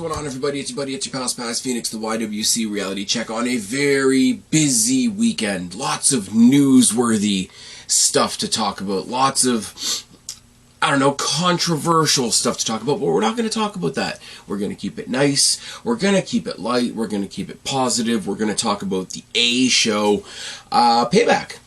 going on, everybody? It's your buddy, it's your pal Spaz Phoenix, the YWC reality check on a very busy weekend. Lots of newsworthy stuff to talk about. Lots of, controversial stuff to talk about, but we're not going to talk about that. We're going to keep it nice. We're going to keep it light. We're going to keep it positive. We're going to talk about the A show. Payback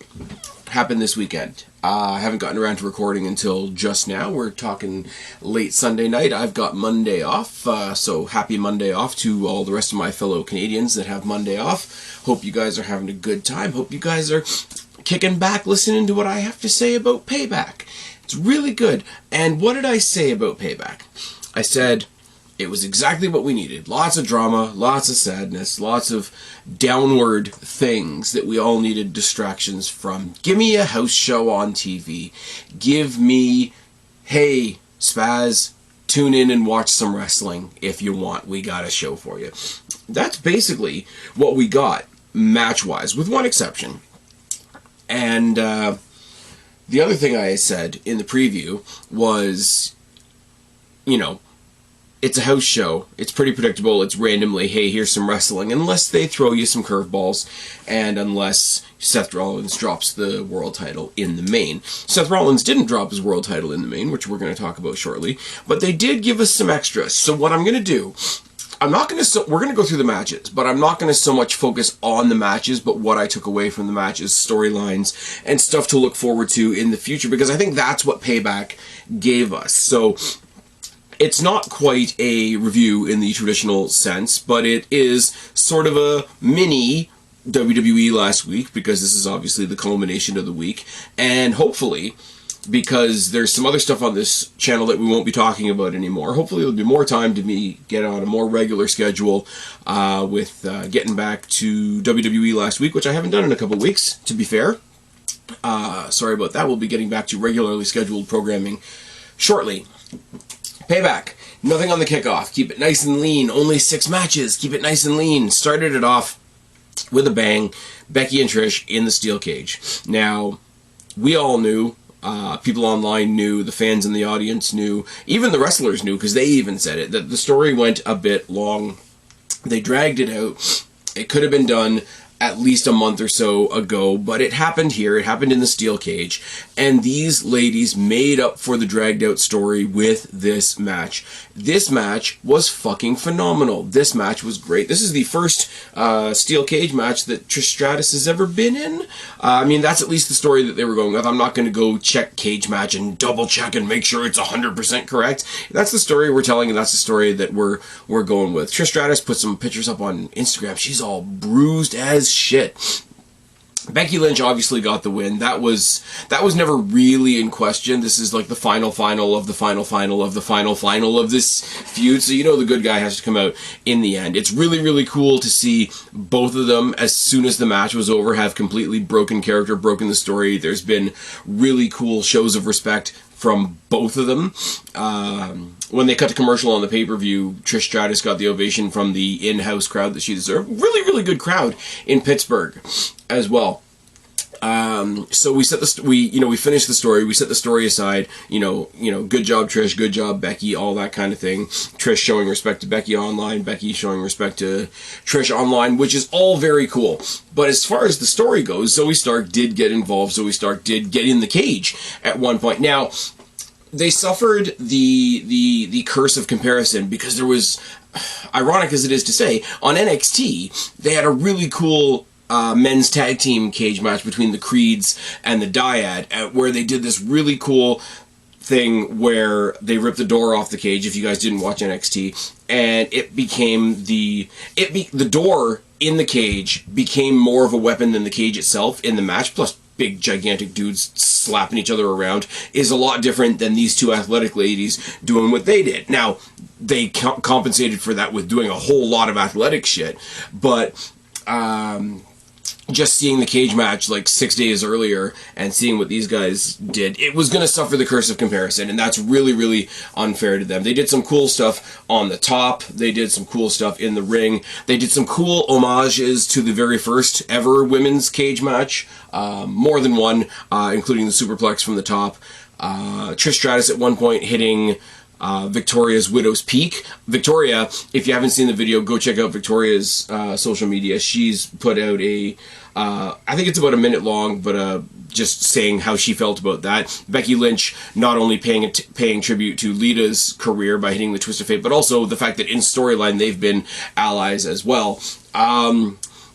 happened this weekend. I haven't gotten around to recording until just now. We're talking late Sunday night. I've got Monday off, so happy Monday off to all the rest of my fellow Canadians that have Monday off. Hope you guys are having a good time. Hope you guys are kicking back, listening to what I have to say about Payback. It's really good. And what did I say about Payback? I said it was exactly what we needed. Lots of drama, lots of sadness, lots of downward things that we all needed distractions from. Give me a house show on TV. Give me, hey, Spaz, tune in and watch some wrestling if you want. We got a show for you. That's basically what we got match-wise, with one exception. And the other thing I said in the preview was, it's a house show. It's pretty predictable. It's randomly, hey, here's some wrestling. Unless they throw you some curveballs, and unless Seth Rollins drops the world title in the main. Seth Rollins didn't drop his world title in the main, which we're going to talk about shortly. But they did give us some extras. So what I'm going to do, we're going to go through the matches, but I'm not going to so much focus on the matches, but what I took away from the matches, storylines, and stuff to look forward to in the future, because I think that's what Payback gave us. So it's not quite a review in the traditional sense, but it is sort of a mini WWE last week, because this is obviously the culmination of the week, and hopefully, because there's some other stuff on this channel that we won't be talking about anymore. Hopefully there'll be more time to get on a more regular schedule with getting back to WWE last week, which I haven't done in a couple weeks, to be fair. Sorry about that. We'll be getting back to regularly scheduled programming shortly. Payback. Nothing on the kickoff. Keep it nice and lean. Only 6 matches. Keep it nice and lean. Started it off with a bang. Becky and Trish in the steel cage. Now, we all knew. People online knew, the fans in the audience knew, even the wrestlers knew, because they even said it, that the story went a bit long. They dragged it out. It could have been done at least a month or so ago, but it happened here. It happened in the steel cage, and these ladies made up for the dragged out story with this match. This match was fucking phenomenal. This match was great. This is the first steel cage match that Trish Stratus has ever been in. That's at least the story that they were going with. I'm not going to go check Cage Match and double check and make sure it's 100% correct. That's the story we're telling, and that's the story that we're going with. Trish Stratus put some pictures up on Instagram. She's all bruised as shit. Becky Lynch obviously got the win. That was never really in question. This is like the final of the final of the final of this feud, so the good guy has to come out in the end. It's really, really cool to see both of them, as soon as the match was over, have completely broken character, broken the story. There's been really cool shows of respect from both of them. When they cut to commercial on the pay-per-view, Trish Stratus got the ovation from the in-house crowd that she deserved. Really, really good crowd in Pittsburgh as well. So we finished the story. We set the story aside. Good job Trish, good job Becky, all that kind of thing. Trish showing respect to Becky online, Becky showing respect to Trish online, which is all very cool. But as far as the story goes, Zoe Stark did get involved. Zoe Stark did get in the cage at one point. Now, they suffered the curse of comparison, because there was, ironic as it is to say, on NXT, they had a really cool men's tag team cage match between the Creeds and the Dyad, where they did this really cool thing where they ripped the door off the cage, if you guys didn't watch NXT, and it became the door in the cage became more of a weapon than the cage itself in the match, plus big gigantic dudes slapping each other around is a lot different than these two athletic ladies doing what they did. Now, they compensated for that with doing a whole lot of athletic shit, but just seeing the cage match like 6 days earlier and seeing what these guys did, it was going to suffer the curse of comparison, and that's really, really unfair to them. They did some cool stuff on the top. They did some cool stuff in the ring. They did some cool homages to the very first ever women's cage match, more than one, including the superplex from the top. Trish Stratus at one point hitting Victoria's Widow's Peak. Victoria, if you haven't seen the video, go check out Victoria's social media. She's put out a, I think it's about a minute long, but just saying how she felt about that. Becky Lynch not only paying tribute to Lita's career by hitting the Twist of Fate, but also the fact that in storyline they've been allies as well.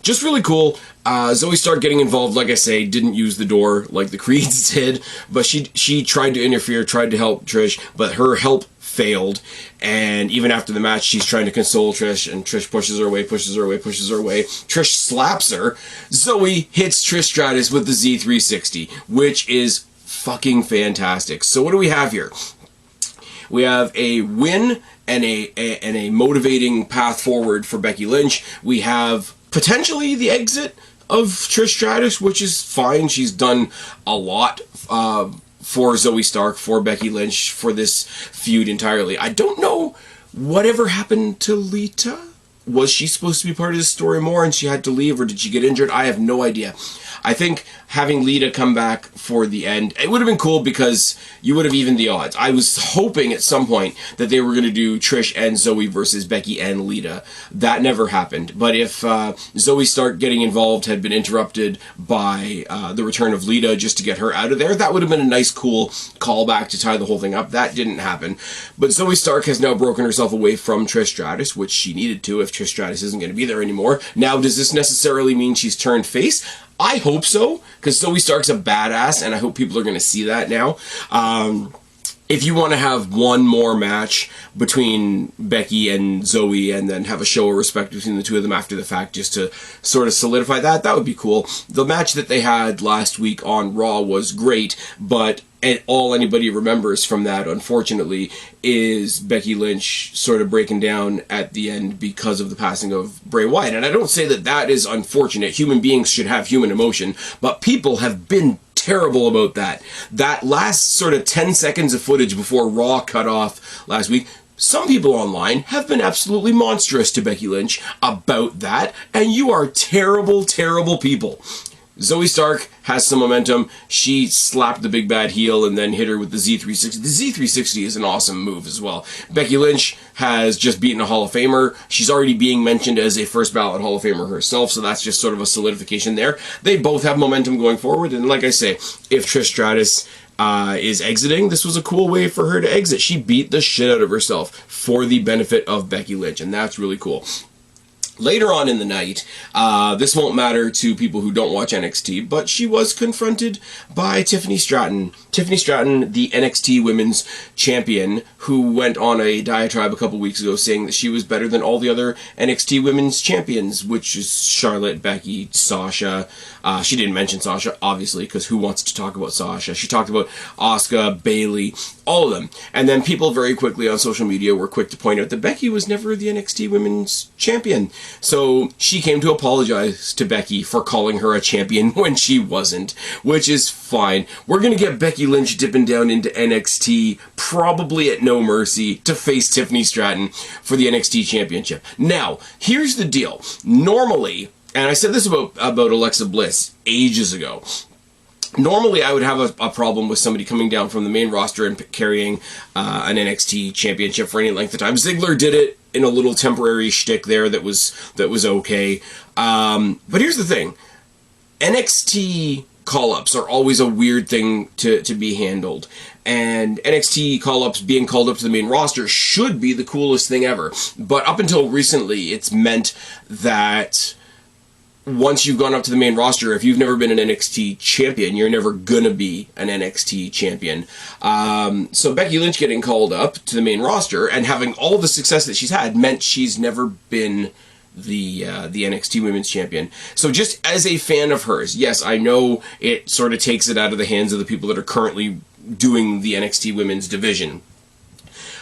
Just really cool. Zoe Stark getting involved, like I say, didn't use the door like the Creeds did, but she tried to interfere, tried to help Trish, but her help failed. And even after the match, she's trying to console Trish, and Trish pushes her away, pushes her away, pushes her away. Trish slaps her. Zoe hits Trish Stratus with the Z360, which is fucking fantastic. So what do we have here? We have a win and a motivating path forward for Becky Lynch. We have potentially the exit of Trish Stratus, which is fine. She's done a lot for Zoe Stark, for Becky Lynch, for this feud entirely. I don't know whatever happened to Lita. Was she supposed to be part of this story more and she had to leave, or did she get injured? I have no idea. I think having Lita come back for the end, it would have been cool because you would have evened the odds. I was hoping at some point that they were going to do Trish and Zoe versus Becky and Lita. That never happened. But if Zoe Stark getting involved had been interrupted by the return of Lita just to get her out of there, that would have been a nice, cool callback to tie the whole thing up. That didn't happen. But Zoe Stark has now broken herself away from Trish Stratus, which she needed to if Trish Stratus isn't going to be there anymore. Now, does this necessarily mean she's turned face? I hope so, because Zoe Stark's a badass, and I hope people are going to see that now. If you want to have one more match between Becky and Zoe and then have a show of respect between the two of them after the fact just to sort of solidify that, that would be cool. The match that they had last week on Raw was great, but all anybody remembers from that, unfortunately, is Becky Lynch sort of breaking down at the end because of the passing of Bray Wyatt. And I don't say that that is unfortunate. Human beings should have human emotion, but people have been terrible about that. That last sort of 10 seconds of footage before Raw cut off last week, some people online have been absolutely monstrous to Becky Lynch about that, and you are terrible, terrible people. Zoe Stark has some momentum. She slapped the big bad heel and then hit her with the Z360. The Z360 is an awesome move as well. Becky Lynch has just beaten a Hall of Famer. She's already being mentioned as a first ballot Hall of Famer herself, so that's just sort of a solidification there. They both have momentum going forward, and like I say, if Trish Stratus is exiting, this was a cool way for her to exit. She beat the shit out of herself for the benefit of Becky Lynch, and that's really cool. Later on in the night, this won't matter to people who don't watch NXT, but she was confronted by Tiffany Stratton. Tiffany Stratton, the NXT Women's Champion, who went on a diatribe a couple weeks ago saying that she was better than all the other NXT Women's Champions, which is Charlotte, Becky, Sasha. She didn't mention Sasha, obviously, because who wants to talk about Sasha? She talked about Asuka, Bayley, all of them. And then people very quickly on social media were quick to point out that Becky was never the NXT Women's Champion. So she came to apologize to Becky for calling her a champion when she wasn't, which is fine. We're going to get Becky Lynch dipping down into NXT, probably at No Mercy, to face Tiffany Stratton for the NXT Championship. Now, here's the deal. Normally, and I said this about Alexa Bliss ages ago, normally I would have a problem with somebody coming down from the main roster and carrying an NXT championship for any length of time. Ziggler did it in a little temporary shtick there that was okay. But here's the thing. NXT call-ups are always a weird thing to be handled. And NXT call-ups being called up to the main roster should be the coolest thing ever. But up until recently, it's meant that once you've gone up to the main roster, if you've never been an NXT champion, you're never gonna be an NXT champion. So Becky Lynch getting called up to the main roster and having all the success that she's had meant she's never been the NXT Women's Champion. So just as a fan of hers, yes, I know it sort of takes it out of the hands of the people that are currently doing the NXT Women's division.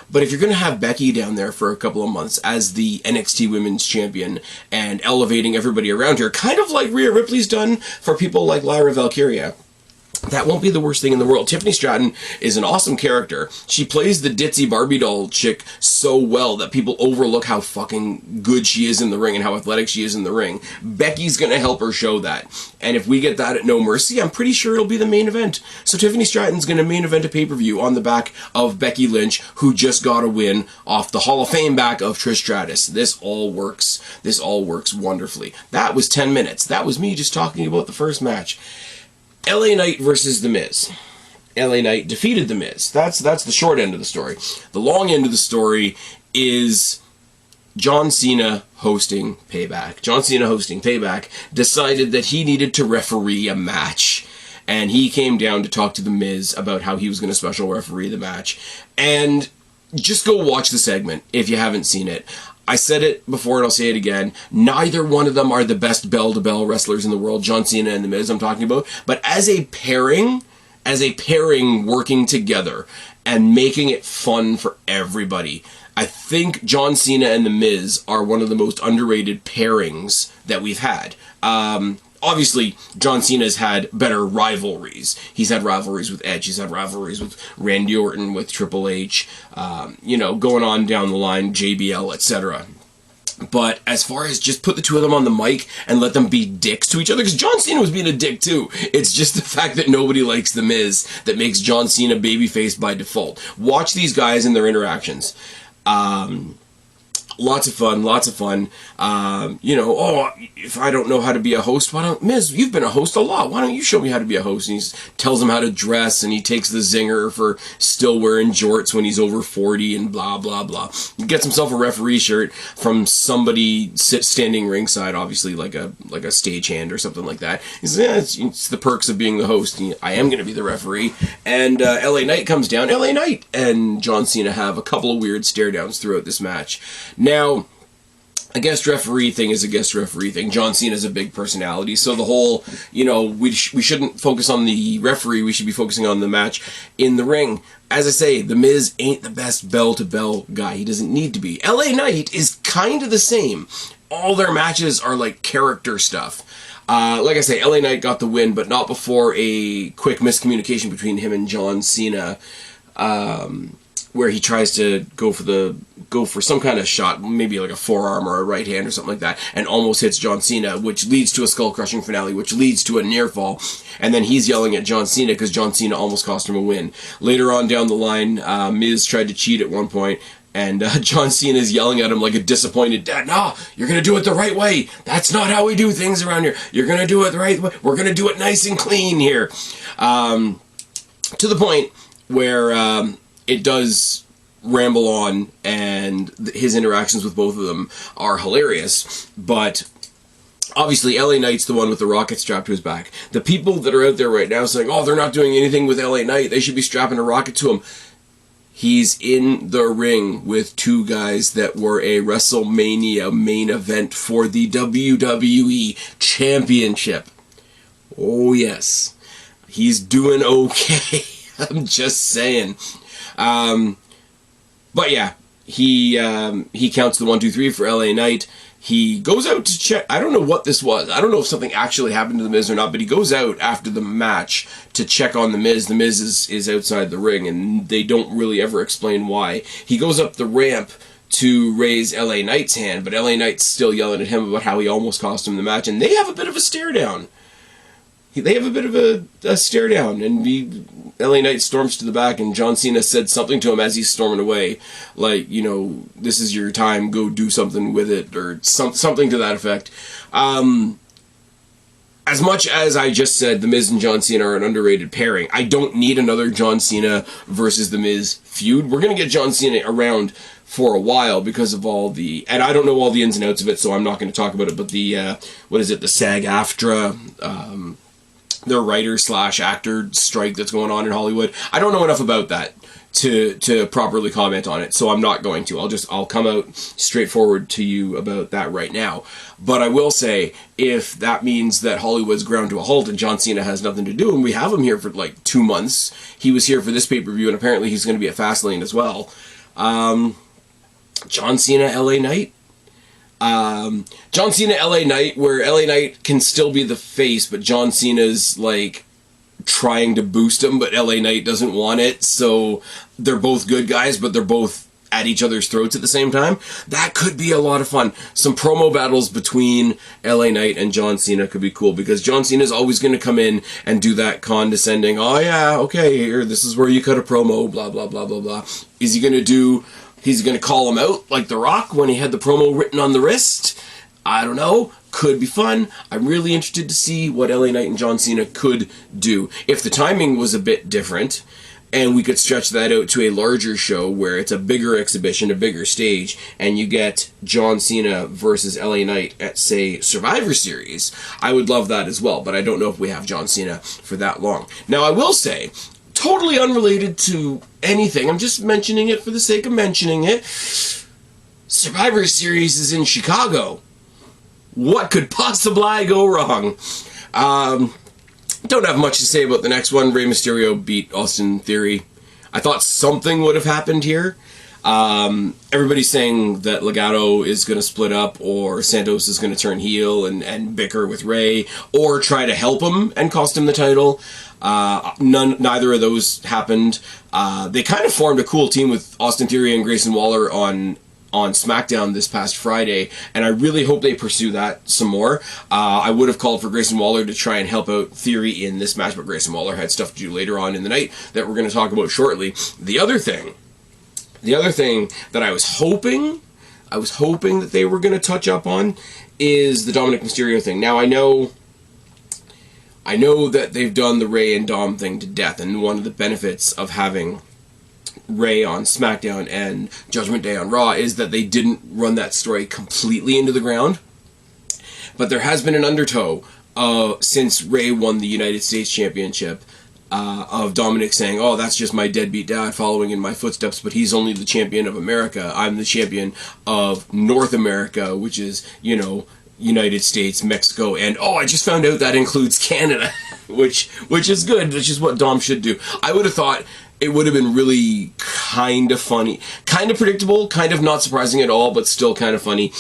But if you're going to have Becky down there for a couple of months as the NXT Women's Champion and elevating everybody around her, kind of like Rhea Ripley's done for people like Lyra Valkyria, that won't be the worst thing in the world. Tiffany Stratton is an awesome character. She plays the ditzy Barbie doll chick so well that people overlook how fucking good she is in the ring and how athletic she is in the ring. Becky's going to help her show that. And if we get that at No Mercy, I'm pretty sure it'll be the main event. So Tiffany Stratton's going to main event a pay-per-view on the back of Becky Lynch, who just got a win off the Hall of Fame back of Trish Stratus. This all works. This all works wonderfully. That was 10 minutes. That was me just talking about the first match. LA Knight versus The Miz. LA Knight defeated The Miz. That's the short end of the story. The long end of the story is John Cena hosting Payback. John Cena hosting Payback decided that he needed to referee a match. And he came down to talk to The Miz about how he was going to special referee the match. And just go watch the segment if you haven't seen it. I said it before and I'll say it again. Neither one of them are the best bell-to-bell wrestlers in the world, John Cena and The Miz I'm talking about. But as a pairing working together and making it fun for everybody, I think John Cena and The Miz are one of the most underrated pairings that we've had. Obviously, John Cena's had better rivalries. He's had rivalries with Edge. He's had rivalries with Randy Orton, with Triple H, going on down the line, JBL, etc. But as far as just put the two of them on the mic and let them be dicks to each other, because John Cena was being a dick too. It's just the fact that nobody likes The Miz that makes John Cena babyface by default. Watch these guys and their interactions. Lots of fun. If I don't know how to be a host, Miz, you've been a host a lot. Why don't you show me how to be a host? And he tells him how to dress, and he takes the zinger for still wearing jorts when he's over 40 and blah, blah, blah. He gets himself a referee shirt from somebody standing ringside, obviously like a stagehand or something like that. He says, it's the perks of being the host. I am going to be the referee. And LA Knight comes down. LA Knight and John Cena have a couple of weird stare downs throughout this match. Now, a guest referee thing is a guest referee thing. John Cena's a big personality, so the whole, we shouldn't focus on the referee, we should be focusing on the match in the ring. As I say, The Miz ain't the best bell-to-bell guy. He doesn't need to be. LA Knight is kind of the same. All their matches are like character stuff. Like I say, LA Knight got the win, but not before a quick miscommunication between him and John Cena, where he tries to go for some kind of shot, maybe like a forearm or a right hand or something like that, and almost hits John Cena, which leads to a skull-crushing finale, which leads to a near fall, and then he's yelling at John Cena because John Cena almost cost him a win. Later on down the line, Miz tried to cheat at one point, and John Cena's yelling at him like a disappointed dad. No, you're going to do it the right way. That's not how we do things around here. You're going to do it the right way. We're going to do it nice and clean here. To the point where it does ramble on, and his interactions with both of them are hilarious, but obviously LA Knight's the one with the rocket strapped to his back. The people that are out there right now saying, oh, they're not doing anything with LA Knight, they should be strapping a rocket to him. He's in the ring with two guys that were a WrestleMania main event for the WWE Championship. Oh yes, he's doing okay. I'm just saying. But yeah, he counts the 1, 2, 3 for LA Knight. He goes out to check. I don't know what this was. I don't know if something actually happened to The Miz or not, but he goes out after the match to check on The Miz. The Miz is outside the ring, and they don't really ever explain why. He goes up the ramp to raise LA Knight's hand, but LA Knight's still yelling at him about how he almost cost him the match, and they have a bit of a stare down. They have a bit of a stare down, and LA Knight storms to the back, and John Cena said something to him as he's storming away, like, this is your time, go do something with it, or something to that effect. As much as I just said The Miz and John Cena are an underrated pairing, I don't need another John Cena versus The Miz feud. We're going to get John Cena around for a while because of all the, and I don't know all the ins and outs of it, so I'm not going to talk about it, but the, the SAG-AFTRA, the writer/actor strike that's going on in Hollywood. I don't know enough about that to properly comment on it, so I'm not going to. I'll come out straightforward to you about that right now. But I will say, if that means that Hollywood's ground to a halt and John Cena has nothing to do, and we have him here for like 2 months, he was here for this pay-per-view, and apparently he's going to be at Fastlane as well. John Cena, LA Knight. John Cena, LA Knight, where LA Knight can still be the face, but John Cena's like trying to boost him, but LA Knight doesn't want it, so they're both good guys, but they're both at each other's throats at the same time. That could be a lot of fun. Some promo battles between LA Knight and John Cena could be cool, because John Cena's always going to come in and do that condescending, oh yeah, okay, here, this is where you cut a promo, blah, blah, blah, blah, blah. Is he going to call him out like The Rock when he had the promo written on the wrist? I don't know. Could be fun. I'm really interested to see what LA Knight and John Cena could do. If the timing was a bit different, and we could stretch that out to a larger show where it's a bigger exhibition, a bigger stage, and you get John Cena versus LA Knight at, say, Survivor Series, I would love that as well, but I don't know if we have John Cena for that long. Now, I will say, totally unrelated to anything, I'm just mentioning it for the sake of mentioning it, Survivor Series is in Chicago. What could possibly go wrong? Don't have much to say about the next one. Rey Mysterio beat Austin Theory. I thought something would have happened here. Everybody's saying that Legado is going to split up, or Santos is going to turn heel and bicker with Rey, or try to help him and cost him the title. Neither of those happened. They kind of formed a cool team with Austin Theory and Grayson Waller on SmackDown this past Friday, and I really hope they pursue that some more. I would have called for Grayson Waller to try and help out Theory in this match, but Grayson Waller had stuff to do later on in the night that we're going to talk about shortly. The other thing that I was hoping that they were going to touch up on is the Dominic Mysterio thing. Now, I know that they've done the Rey and Dom thing to death, and one of the benefits of having Rey on SmackDown and Judgment Day on Raw is that they didn't run that story completely into the ground. But there has been an undertow since Rey won the United States Championship of Dominic saying, oh, that's just my deadbeat dad following in my footsteps, but he's only the champion of America. I'm the champion of North America, which is, United States, Mexico, and I just found out that includes Canada, which is good, which is what Dom should do. I would have thought it would have been really kind of funny, kind of predictable, kind of not surprising at all, but still kind of funny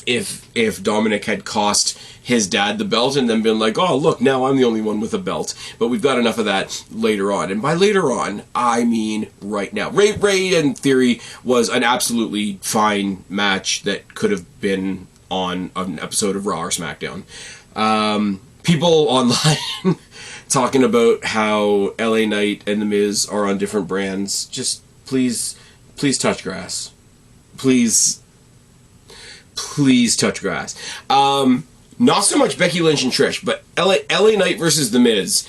if Dominic had cost his dad the belt and then been like, oh, look, now I'm the only one with a belt. But we've got enough of that later on. And by later on, I mean right now. Rey and Theory was an absolutely fine match that could have been on an episode of Raw or SmackDown. People online talking about how LA Knight and The Miz are on different brands. Just please touch grass. Please touch grass. Not so much Becky Lynch and Trish, but LA Knight versus The Miz,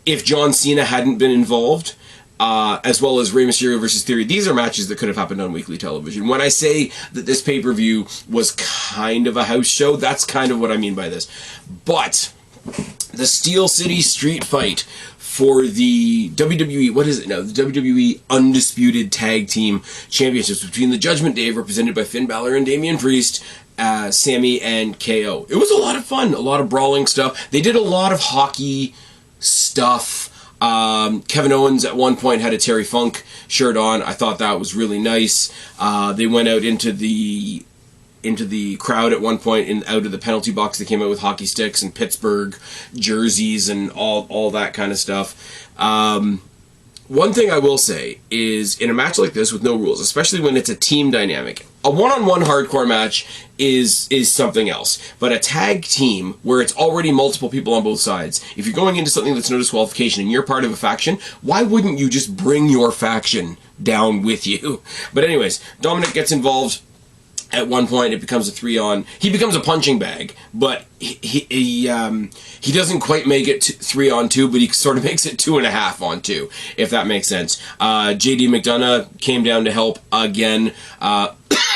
if John Cena hadn't been involved, as well as Rey Mysterio versus Theory, these are matches that could have happened on weekly television. When I say that this pay-per-view was kind of a house show, that's kind of what I mean by this. But the Steel City Street Fight for the WWE, what is it now? The WWE Undisputed Tag Team Championships between the Judgment Day, represented by Finn Balor and Damian Priest, Sammy and KO. It was a lot of fun, a lot of brawling stuff. They did a lot of hockey stuff. Kevin Owens at one point had a Terry Funk shirt on. I thought that was really nice. They went out into the crowd at one point and out of the penalty box. They came out with hockey sticks and Pittsburgh jerseys and all that kind of stuff. One thing I will say is, in a match like this with no rules, especially when it's a team dynamic, a one-on-one hardcore match is something else. But a tag team where it's already multiple people on both sides, if you're going into something that's no disqualification and you're part of a faction, why wouldn't you just bring your faction down with you? But anyways, Dominic gets involved. At one point, it becomes a 3-on. He becomes a punching bag, but he doesn't quite make it 3-on-2, but he sort of makes it 2.5-on-2, if that makes sense. JD McDonough came down to help again,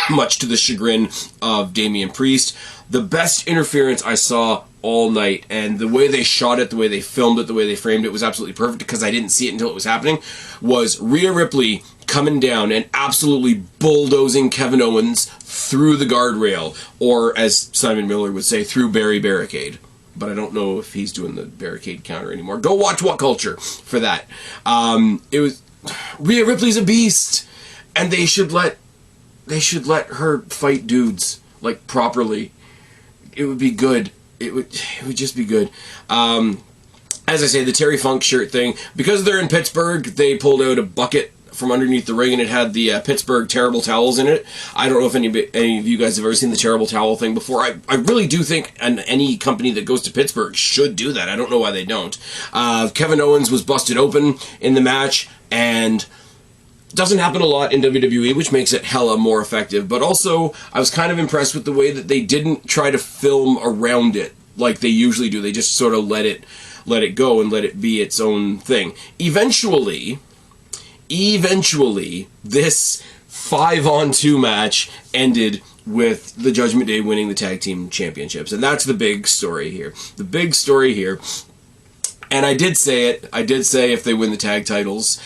much to the chagrin of Damian Priest. The best interference I saw all night, and the way they shot it, the way they filmed it, the way they framed it was absolutely perfect, because I didn't see it until it was happening, was Rhea Ripley coming down and absolutely bulldozing Kevin Owens through the guardrail, or as Simon Miller would say, through Barry Barricade. But I don't know if he's doing the barricade counter anymore. Go watch What Culture for that. It was Rhea Ripley's a beast, and they should let her fight dudes like properly. It would be good. It would just be good. as I say, the Terry Funk shirt thing, because they're in Pittsburgh, they pulled out a bucket from underneath the ring, and it had the Pittsburgh terrible towels in it. I don't know if any of you guys have ever seen the terrible towel thing before. I really do think any company that goes to Pittsburgh should do that. I don't know why they don't. Kevin Owens was busted open in the match, and doesn't happen a lot in WWE, which makes it hella more effective. But also, I was kind of impressed with the way that they didn't try to film around it like they usually do. They just sort of let it go and let it be its own thing. Eventually, this 5-on-2 match ended with the Judgment Day winning the tag team championships. And that's the big story here. The big story here, and I did say if they win the tag titles,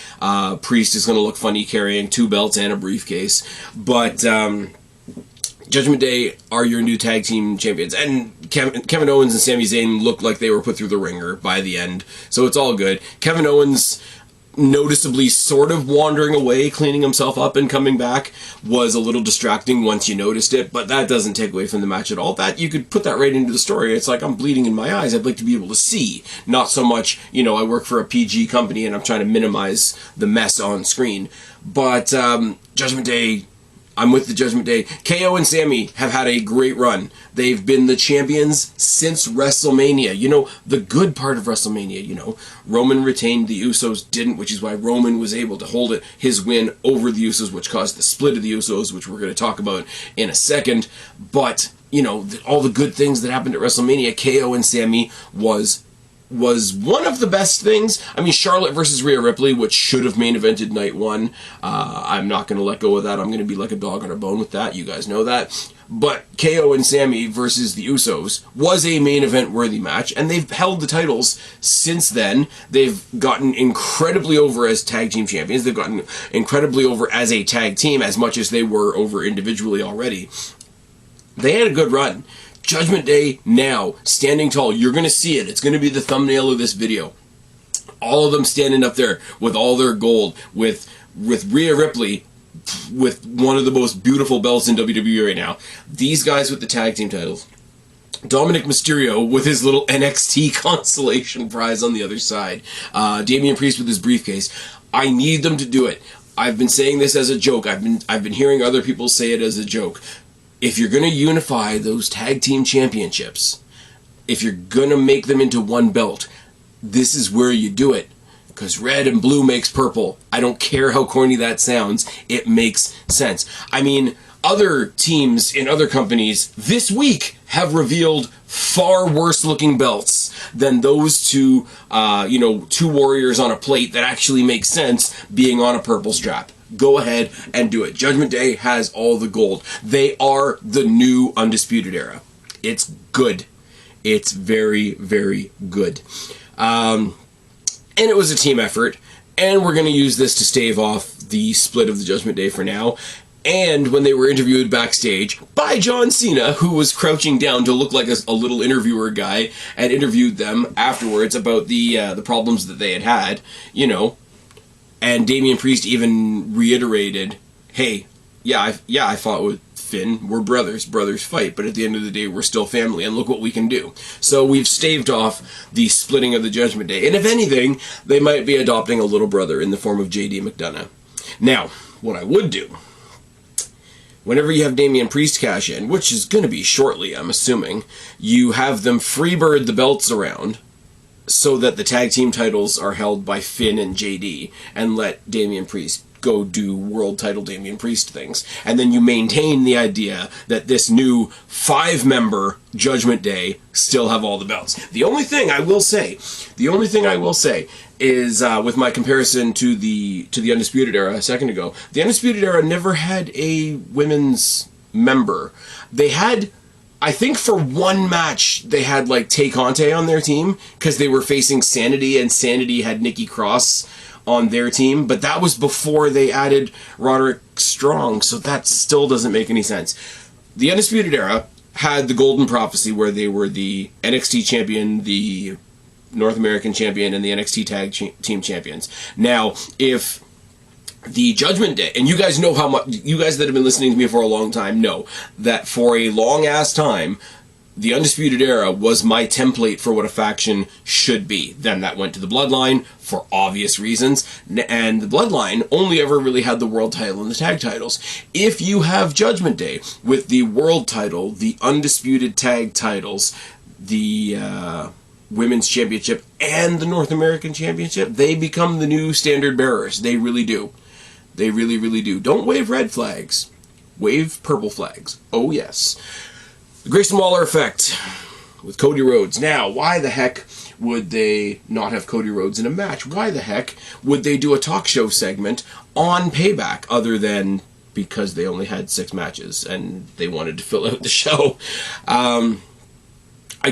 Priest is going to look funny carrying 2 belts and a briefcase. But Judgment Day are your new tag team champions. And Kevin Owens and Sami Zayn looked like they were put through the ringer by the end. So it's all good. Kevin Owens, noticeably sort of wandering away, cleaning himself up and coming back, was a little distracting once you noticed it, but that doesn't take away from the match at all. That you could put that right into the story. It's like, I'm bleeding in my eyes, I'd like to be able to see, not so much, I work for a PG company and I'm trying to minimize the mess on screen. But Judgment Day, I'm with the Judgment Day. KO and Sami have had a great run. They've been the champions since WrestleMania. The good part of WrestleMania, Roman retained, the Usos didn't, which is why Roman was able to hold his win over the Usos, which caused the split of the Usos, which we're going to talk about in a second. But, all the good things that happened at WrestleMania, KO and Sami was one of the best things. I mean, Charlotte versus Rhea Ripley, which should have main evented night 1. I'm not going to let go of that. I'm going to be like a dog on a bone with that. You guys know that. But KO and Sami versus the Usos was a main event worthy match, and they've held the titles since then. They've gotten incredibly over as tag team champions. They've gotten incredibly over as a tag team, as much as they were over individually already. They had a good run. Judgment Day now, standing tall. You're going to see it. It's going to be the thumbnail of this video. All of them standing up there with all their gold, with Rhea Ripley with one of the most beautiful belts in WWE right now. These guys with the tag team titles. Dominic Mysterio with his little NXT consolation prize on the other side. Damian Priest with his briefcase. I need them to do it. I've been saying this as a joke. I've been hearing other people say it as a joke. If you're going to unify those tag team championships, if you're going to make them into one belt, this is where you do it. Because red and blue makes purple. I don't care how corny that sounds. It makes sense. I mean, other teams in other companies this week have revealed far worse looking belts than those two warriors on a plate that actually make sense being on a purple strap. Go ahead and do it. Judgment Day has all the gold. They are the new Undisputed Era. It's good. It's very, very good. And it was a team effort, and we're going to use this to stave off the split of the Judgment Day for now. And when they were interviewed backstage by John Cena, who was crouching down to look like a little interviewer guy, and interviewed them afterwards about the problems that they had, and Damian Priest even reiterated, hey, I fought with Finn, we're brothers fight, but at the end of the day, we're still family, and look what we can do. So we've staved off the splitting of the Judgment Day, and if anything, they might be adopting a little brother in the form of JD McDonough. Now, what I would do, whenever you have Damian Priest cash in, which is going to be shortly, I'm assuming, you have them freebird the belts around, so that the tag team titles are held by Finn and JD, and let Damian Priest go do world title Damian Priest things. And then you maintain the idea that this new 5-member Judgment Day still have all the belts. The only thing I will say is, with my comparison to the Undisputed Era a second ago, the Undisputed Era never had a women's member. They had, I think for one match, they had like Tay Conte on their team because they were facing Sanity, and Sanity had Nikki Cross on their team, but that was before they added Roderick Strong, so that still doesn't make any sense. The Undisputed Era had the Golden Prophecy, where they were the NXT champion, the North American champion, and the NXT Tag Team champions. Now, if the Judgment Day, and you guys know how much, you guys that have been listening to me for a long time know that for a long ass time, the Undisputed Era was my template for what a faction should be. Then that went to the Bloodline for obvious reasons, and the Bloodline only ever really had the world title and the tag titles. If you have Judgment Day with the world title, the Undisputed tag titles, the Women's Championship, and the North American Championship, they become the new standard bearers. They really do. They really, really do. Don't wave red flags. Wave purple flags. Oh, yes. The Grayson Waller effect with Cody Rhodes. Now, why the heck would they not have Cody Rhodes in a match? Why the heck would they do a talk show segment on Payback other than because they only had 6 matches and they wanted to fill out the show? I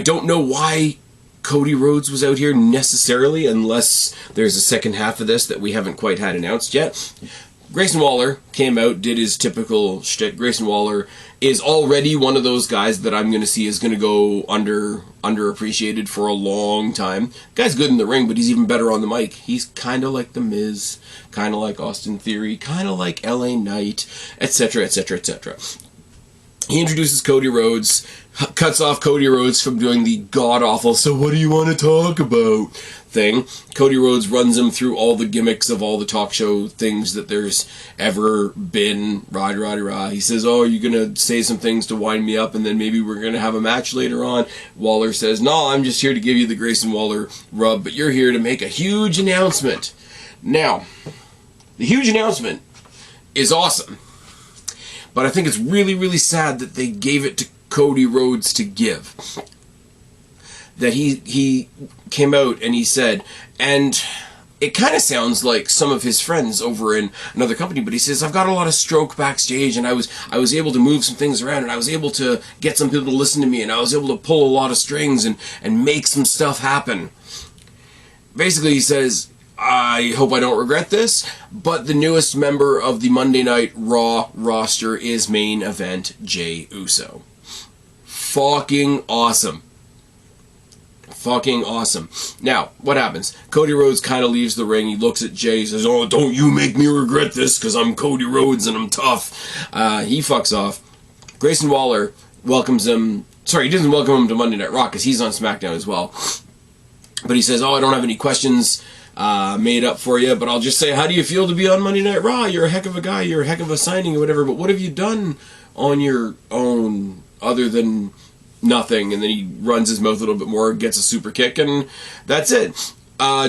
don't know why Cody Rhodes was out here necessarily, unless there's a second half of this that we haven't quite had announced yet. Grayson Waller came out, did his typical shtick. Grayson Waller is already one of those guys that I'm going to see is going to go underappreciated for a long time. Guy's good in the ring, but he's even better on the mic. He's kind of like The Miz, kind of like Austin Theory, kind of like LA Knight, etc., etc., etc. He introduces Cody Rhodes, cuts off Cody Rhodes from doing the god-awful, so what do you want to talk about thing. Cody Rhodes runs him through all the gimmicks of all the talk show things that there's ever been. Rah. He says, oh, you're going to say some things to wind me up, and then maybe we're going to have a match later on. Waller says, no, I'm just here to give you the Grayson Waller rub, but you're here to make a huge announcement. Now, the huge announcement is awesome. But I think it's really, really sad that they gave it to Cody Rhodes to give. That he came out and he said, and it kind of sounds like some of his friends over in another company, but he says, I've got a lot of stroke backstage, and I was able to move some things around, and I was able to get some people to listen to me, and I was able to pull a lot of strings and make some stuff happen. Basically, he says, I hope I don't regret this, but the newest member of the Monday Night Raw roster is main event Jey Uso. Fucking awesome. Fucking awesome. Now, what happens? Cody Rhodes kind of leaves the ring. He looks at Jey. He says, oh, don't you make me regret this, because I'm Cody Rhodes and I'm tough. He fucks off. Grayson Waller welcomes him. Sorry, he doesn't welcome him to Monday Night Raw, because he's on SmackDown as well. But he says, oh, I don't have any questions made up for you, but I'll just say, how do you feel to be on Monday Night Raw? You're a heck of a guy. You're a heck of a signing or whatever, but what have you done on your own other than nothing? And then he runs his mouth a little bit more, gets a super kick, and that's it.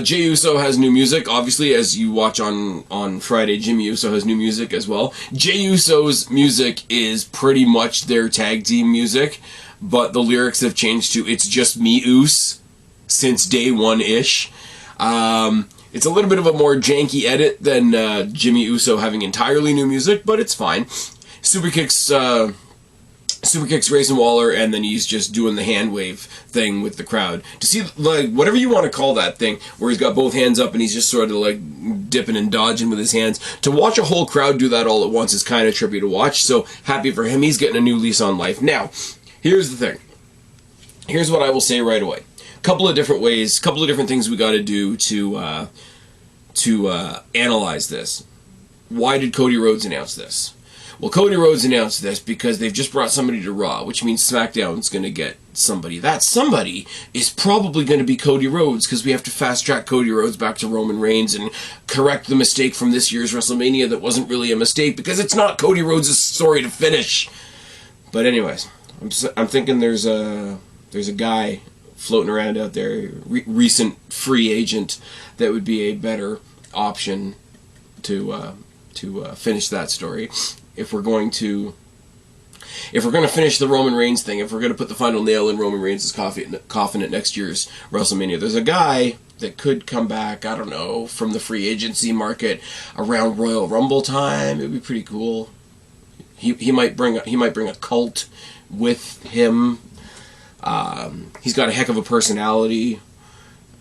Jey Uso has new music. Obviously, as you watch on Friday, Jimmy Uso has new music as well. Jey Uso's music is pretty much their tag team music, but the lyrics have changed to It's Just Me Us since day one-ish. It's a little bit of a more janky edit than Jimmy Uso having entirely new music, but it's fine. Super kicks Grayson Waller, and then he's just doing the hand wave thing with the crowd. To see, like, whatever you want to call that thing, where he's got both hands up and he's just sort of like dipping and dodging with his hands. To watch a whole crowd do that all at once is kind of trippy to watch, so happy for him. He's getting a new lease on life. Now, here's the thing. Here's what I will say right away. Couple of different ways, couple of different things we got to do to analyze this. Why did Cody Rhodes announce this? Well, Cody Rhodes announced this because they've just brought somebody to Raw, which means SmackDown's going to get somebody. That somebody is probably going to be Cody Rhodes, because we have to fast-track Cody Rhodes back to Roman Reigns and correct the mistake from this year's WrestleMania that wasn't really a mistake, because it's not Cody Rhodes' story to finish. But anyways, I'm thinking there's a guy floating around out there, recent free agent, that would be a better option to finish that story. If we're going to finish the Roman Reigns thing, if we're going to put the final nail in Roman Reigns' coffin at next year's WrestleMania, there's a guy that could come back, I don't know, from the free agency market around Royal Rumble time. It'd be pretty cool. He might bring a cult with him. He's got a heck of a personality,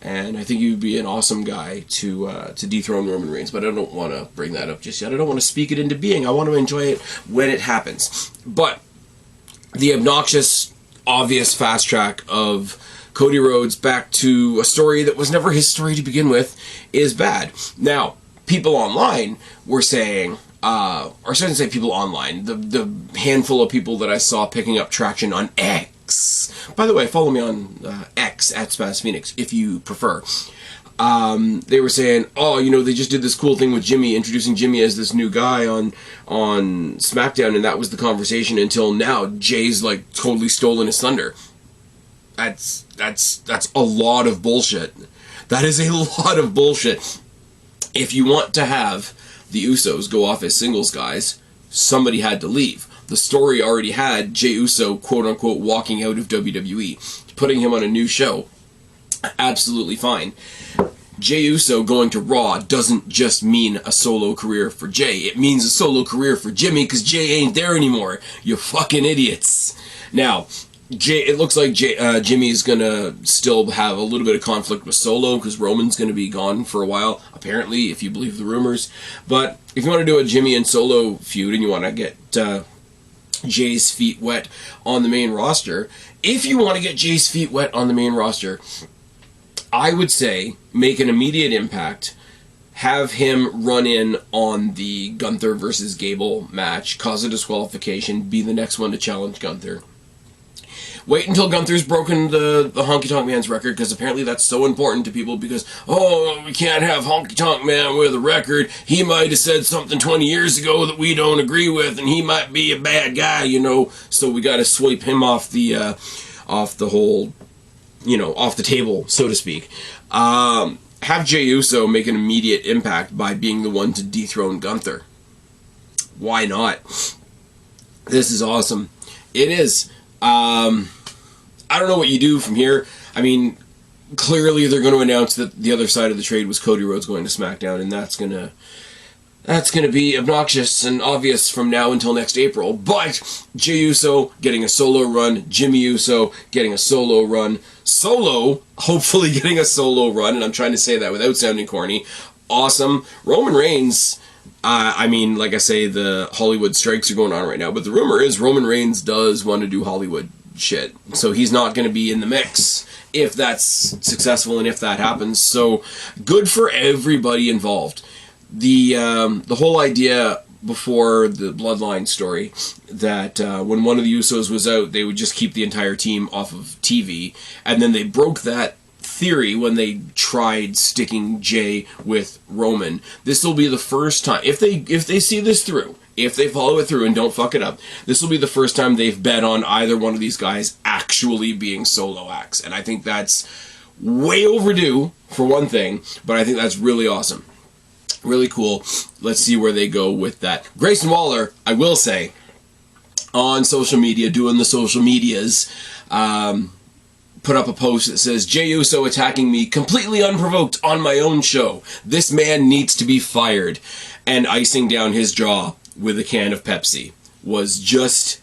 and I think he would be an awesome guy to dethrone Roman Reigns, but I don't want to bring that up just yet. I don't want to speak it into being. I want to enjoy it when it happens. But the obnoxious, obvious fast track of Cody Rhodes back to a story that was never his story to begin with is bad. Now, people online were saying, or I shouldn't say people online, the handful of people that I saw picking up traction on Phoenix. By the way, follow me on X at Spaz Phoenix if you prefer. They were saying, oh, you know, they just did this cool thing with Jimmy, introducing Jimmy as this new guy on SmackDown, and that was the conversation until now. Jay's like totally stolen his thunder. That's a lot of bullshit. That is a lot of bullshit. If you want to have the Usos go off as singles guys, somebody had to leave. The story already had Jey Uso, quote-unquote, walking out of WWE. Putting him on a new show, absolutely fine. Jey Uso going to Raw doesn't just mean a solo career for Jay. It means a solo career for Jimmy, because Jay ain't there anymore. You fucking idiots. Now, it looks like Jimmy is going to still have a little bit of conflict with Solo, because Roman's going to be gone for a while, apparently, if you believe the rumors. But if you want to do a Jimmy and Solo feud, and you want to get Jay's feet wet on the main roster, I would say make an immediate impact, have him run in on the Gunther versus Gable match, cause a disqualification, be the next one to challenge Gunther. Wait until Gunther's broken the Honky Tonk Man's record, because apparently that's so important to people, because, oh, we can't have Honky Tonk Man with a record. He might have said something 20 years ago that we don't agree with, and he might be a bad guy, you know, so we gotta swipe him off the whole, you know, off the table, so to speak. Have Jey Uso make an immediate impact by being the one to dethrone Gunther. Why not? This is awesome. It is. I don't know what you do from here. I mean, clearly they're going to announce that the other side of the trade was Cody Rhodes going to SmackDown, and that's gonna be obnoxious and obvious from now until next April. But Jey Uso getting a solo run, Jimmy Uso getting a solo run, Solo hopefully getting a solo run, and I'm trying to say that without sounding corny. Awesome. Roman Reigns, I mean, like I say, the Hollywood strikes are going on right now, but the rumor is Roman Reigns does want to do Hollywood shit, so he's not going to be in the mix if that's successful and if that happens. So good for everybody involved. The whole idea before the Bloodline story that when one of the Usos was out, they would just keep the entire team off of TV, and then they broke that theory when they tried sticking Jay with Roman. This will be the first time, if they see this through, if they follow it through and don't fuck it up, this will be the first time they've bet on either one of these guys actually being solo acts. And I think that's way overdue, for one thing, but I think that's really awesome. Really cool. Let's see where they go with that. Grayson Waller, I will say, on social media, doing the social medias, put up a post that says, Jey Uso attacking me completely unprovoked on my own show. This man needs to be fired. And icing down his jaw with a can of Pepsi was just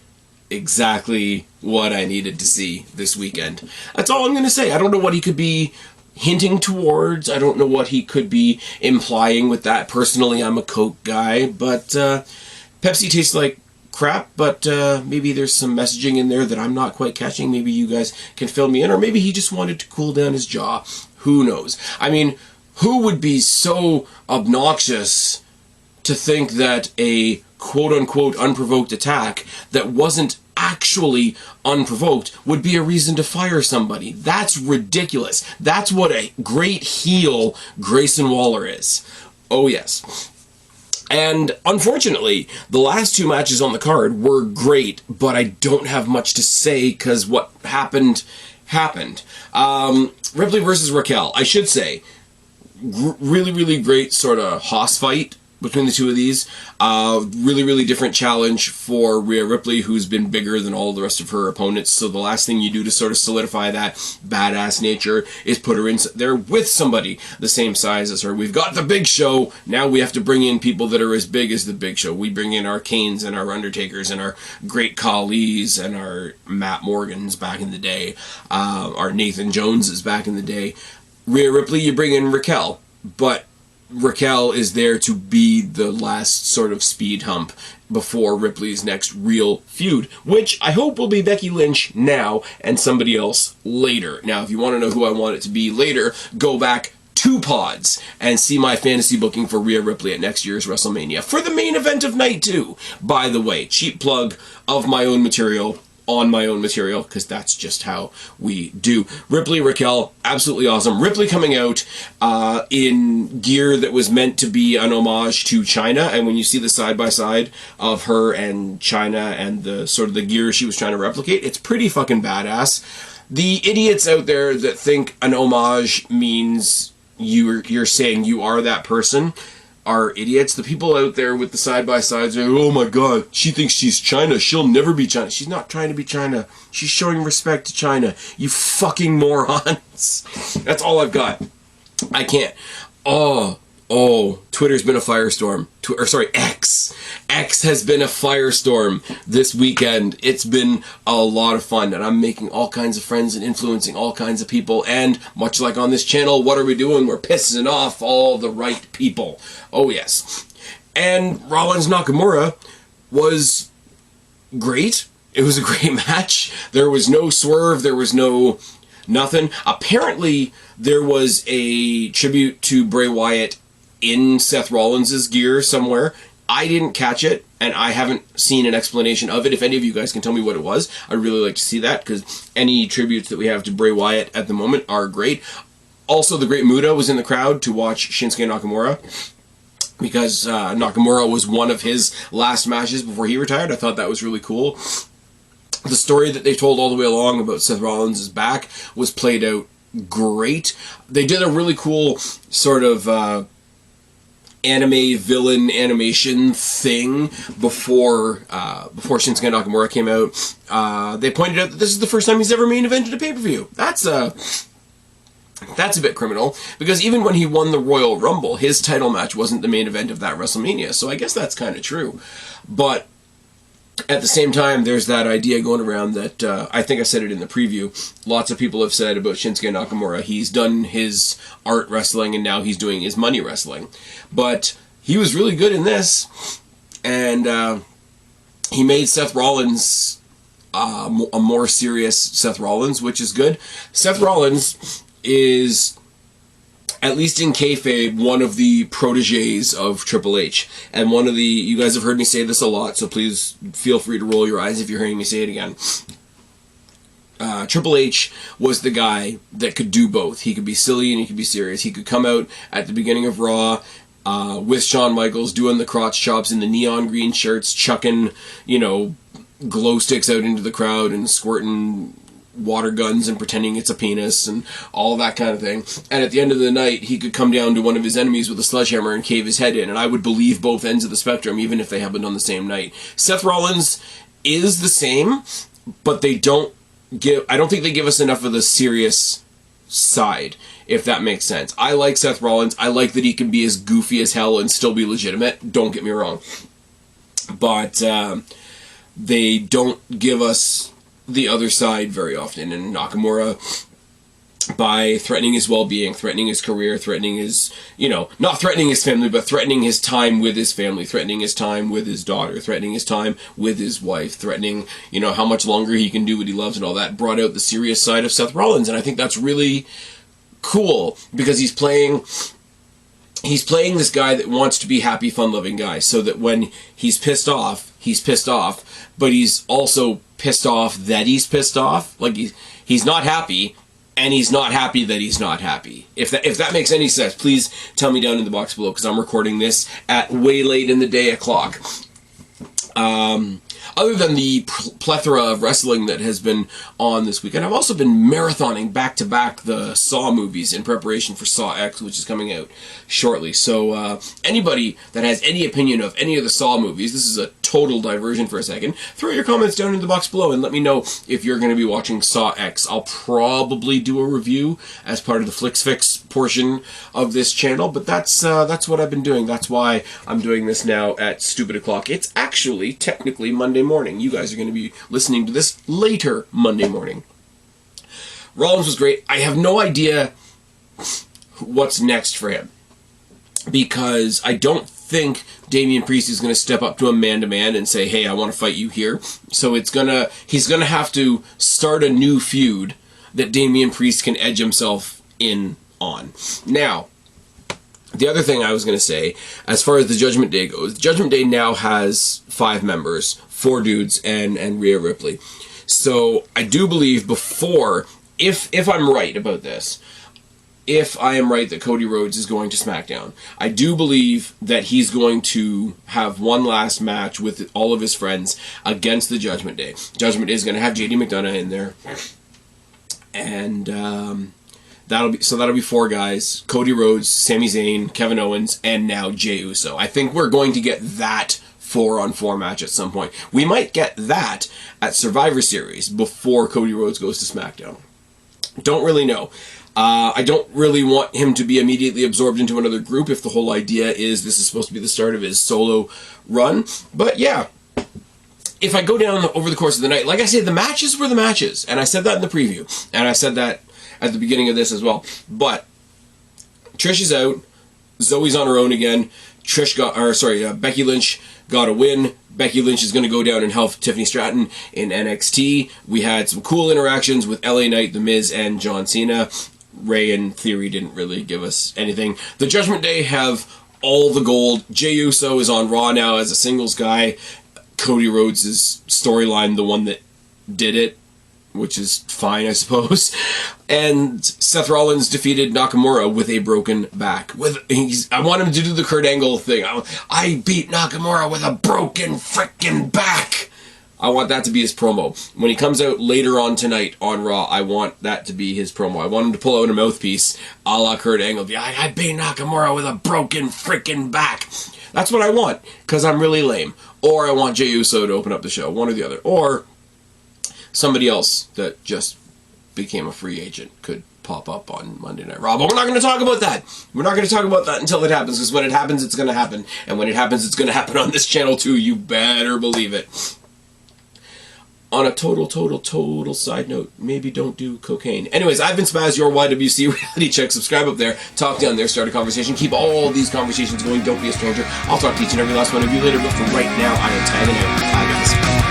exactly what I needed to see this weekend. That's all I'm going to say. I don't know what he could be hinting towards. I don't know what he could be implying with that. Personally, I'm a Coke guy, but Pepsi tastes like crap, but maybe there's some messaging in there that I'm not quite catching. Maybe you guys can fill me in, or maybe he just wanted to cool down his jaw. Who knows? I mean, who would be so obnoxious to think that a quote-unquote unprovoked attack that wasn't actually unprovoked would be a reason to fire somebody? That's ridiculous. That's what a great heel Grayson Waller is. Oh yes. And unfortunately, the last two matches on the card were great, but I don't have much to say because what happened. Ripley versus Raquel, I should say, really, really great sort of hoss fight between the two of these. Really, really different challenge for Rhea Ripley, who's been bigger than all the rest of her opponents. So the last thing you do to sort of solidify that badass nature is put her in there with somebody the same size as her. We've got the Big Show. Now we have to bring in people that are as big as the Big Show. We bring in our Kanes and our Undertakers and our Great Khali's and our Matt Morgans back in the day. Our Nathan Joneses back in the day. Rhea Ripley, you bring in Raquel. But Raquel is there to be the last sort of speed hump before Ripley's next real feud, which I hope will be Becky Lynch now and somebody else later. Now, if you want to know who I want it to be later, go back 2 pods and see my fantasy booking for Rhea Ripley at next year's WrestleMania for the main event of night 2. By the way, cheap plug of my own material. on my own material, because that's just how we do. Ripley, Raquel, absolutely awesome. Ripley coming out in gear that was meant to be an homage to China, and when you see the side-by-side of her and China and the sort of the gear she was trying to replicate, it's pretty fucking badass. The idiots out there that think an homage means you're saying you are that person are idiots. The people out there with the side-by-sides are, oh my god, she thinks she's China, she'll never be China. She's not trying to be China. She's showing respect to China. You fucking morons. That's all I've got. I can't. Oh, Twitter's been a firestorm. X. X has been a firestorm this weekend. It's been a lot of fun, and I'm making all kinds of friends and influencing all kinds of people, and much like on this channel, what are we doing? We're pissing off all the right people. Oh yes. And Rollins Nakamura was great. It was a great match. There was no swerve. There was no nothing. Apparently, there was a tribute to Bray Wyatt in Seth Rollins' gear somewhere. I didn't catch it, and I haven't seen an explanation of it. If any of you guys can tell me what it was, I'd really like to see that, because any tributes that we have to Bray Wyatt at the moment are great. Also, the Great Muta was in the crowd to watch Shinsuke Nakamura, because Nakamura was one of his last matches before he retired. I thought that was really cool. The story that they told all the way along about Seth Rollins' back was played out great. They did a really cool sort of anime villain animation thing before Shinsuke Nakamura came out. They pointed out that this is the first time he's ever main evented a pay-per-view. That's a bit criminal, because even when he won the Royal Rumble, his title match wasn't the main event of that WrestleMania, so I guess that's kind of true. But at the same time, there's that idea going around that, I think I said it in the preview, lots of people have said about Shinsuke Nakamura, he's done his art wrestling and now he's doing his money wrestling. But he was really good in this, and he made Seth Rollins a more serious Seth Rollins, which is good. Seth Rollins is, at least in kayfabe, one of the proteges of Triple H. And one of the, you guys have heard me say this a lot, so please feel free to roll your eyes if you're hearing me say it again. Triple H was the guy that could do both. He could be silly and he could be serious. He could come out at the beginning of Raw with Shawn Michaels doing the crotch chops in the neon green shirts, chucking, you know, glow sticks out into the crowd and squirting water guns and pretending it's a penis and all that kind of thing. And at the end of the night, he could come down to one of his enemies with a sledgehammer and cave his head in, and I would believe both ends of the spectrum, even if they happened on the same night. Seth Rollins is the same, but they don't give, I don't think they give us enough of the serious side, if that makes sense. I like Seth Rollins. I like that he can be as goofy as hell and still be legitimate. Don't get me wrong. But they don't give us the other side very often, and Nakamura, by threatening his well-being, threatening his career, threatening his, you know, not threatening his family, but threatening his time with his family, threatening his time with his daughter, threatening his time with his wife, threatening, you know, how much longer he can do what he loves and all that, brought out the serious side of Seth Rollins, and I think that's really cool, because he's playing this guy that wants to be happy, fun-loving guy, so that when he's pissed off, but he's also pissed off that he's pissed off. Like, he's not happy, and he's not happy that he's not happy. If that makes any sense, please tell me down in the box below, because I'm recording this at way late in the day o'clock. Other than the plethora of wrestling that has been on this weekend, I've also been marathoning back-to-back the Saw movies in preparation for Saw X, which is coming out shortly. So anybody that has any opinion of any of the Saw movies, this is a total diversion for a second, throw your comments down in the box below and let me know if you're going to be watching Saw X. I'll probably do a review as part of the Flicks Fix portion of this channel, but that's what I've been doing. That's why I'm doing this now at stupid o'clock. It's actually technically Monday morning. You guys are going to be listening to this later Monday morning. Rollins was great. I have no idea what's next for him, because I don't think Damian Priest is going to step up to him man-to-man and say, hey, I want to fight you here. So he's going to have to start a new feud that Damian Priest can edge himself in on. Now, the other thing I was going to say, as far as the Judgment Day goes, Judgment Day now has 5 members, 4 dudes, and Rhea Ripley. So I do believe before, if I'm right about this, if I am right that Cody Rhodes is going to SmackDown, I do believe that he's going to have one last match with all of his friends against the Judgment Day. Judgment Day is going to have JD McDonough in there, and that'll be 4 guys: Cody Rhodes, Sami Zayn, Kevin Owens, and now Jey Uso. I think we're going to get that 4-on-4 match at some point. We might get that at Survivor Series before Cody Rhodes goes to SmackDown. Don't really know. I don't really want him to be immediately absorbed into another group if the whole idea is this is supposed to be the start of his solo run. But yeah, if I go down over the course of the night, like I said, the matches were the matches. And I said that in the preview. And I said that at the beginning of this as well. But Trish is out. Zoe's on her own again. Becky Lynch got a win. Becky Lynch is going to go down and help Tiffany Stratton in NXT. We had some cool interactions with LA Knight, The Miz, and John Cena. Ray and Theory didn't really give us anything. The Judgment Day have all the gold. Jey Uso is on Raw now as a singles guy. Cody Rhodes' storyline, the one that did it, which is fine, I suppose. And Seth Rollins defeated Nakamura with a broken back. I want him to do the Kurt Angle thing. I beat Nakamura with a broken frickin' back. I want that to be his promo. When he comes out later on tonight on Raw, I want that to be his promo. I want him to pull out a mouthpiece a la Kurt Angle. I beat Nakamura with a broken frickin' back. That's what I want, because I'm really lame. Or I want Jey Uso to open up the show, one or the other. Or somebody else that just became a free agent could pop up on Monday Night Raw. But we're not going to talk about that. We're not going to talk about that until it happens, because when it happens, it's going to happen. And when it happens, it's going to happen on this channel too. You better believe it. On a total side note, maybe don't do cocaine. Anyways, I've been Spaz, your YWC reality check. Subscribe up there, talk down there, start a conversation. Keep all these conversations going. Don't be a stranger. I'll talk to each and every last one of you later, but for right now, I am tagging out. Bye, guys.